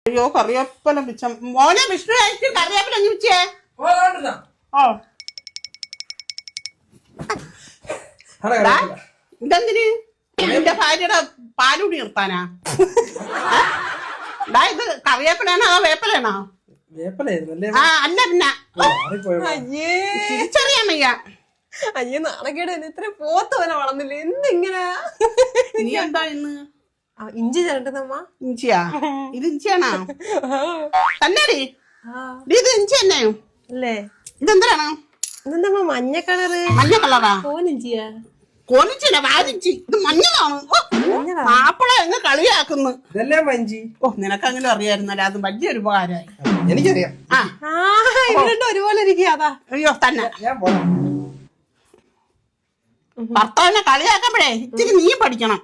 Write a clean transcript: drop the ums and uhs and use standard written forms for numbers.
അയ്യോ കറിവേപ്പില പിച്ച മോനെ വിഷ്ണു കഴിച്ച് കറിവേപ്പില പിച്ചേ. ഓ ഇതെന്തിന് എന്റെ ഭാര്യയുടെ പാലുടി നിർത്താനാ? ഇത് കറിവേപ്പിലാണോ അതോ വേപ്പിലാണോ? ആ അല്ല പിന്നെ തിരിച്ചറിയാൻ വയ്യ. അയ്യോ നാണക്കേട് ഇത്ര പോത്ത് പോലെ വളർന്നില്ല എന്തിങ്ങനെ. നീ എന്താ ഇന്ന് ഇഞ്ചി ചേട്ടമ്മ? ഇഞ്ചിയാ? ഇത് ഇഞ്ചിയാണോ തന്നെടി? ഇത് ഇഞ്ചി തന്നെ അല്ലേ? ഇതെന്തിനാണ്? ഇതെന്താ മഞ്ഞ കളറ്? മഞ്ഞ കളറാ? കോലിഞ്ചിയാ? കോലിഞ്ചില്ല വാരിഞ്ചി. ഇത് മഞ്ഞളാണ്. മാപ്പിള എങ്ങ് കളിയാക്കുന്നു. ഓ നിനക്കങ്ങനെ അറിയായിരുന്നല്ലേ? അത് വലിയൊരു ഉപകാരമായി. എനിക്കറിയാം. ഇവരുടെ ഒരുപോലെ ഇരിക്കാതാ. അയ്യോ തന്നെ ഭർത്താവിനെ കളിയാക്കുമ്പോഴേ ഇച്ചിരി നീ പഠിക്കണം.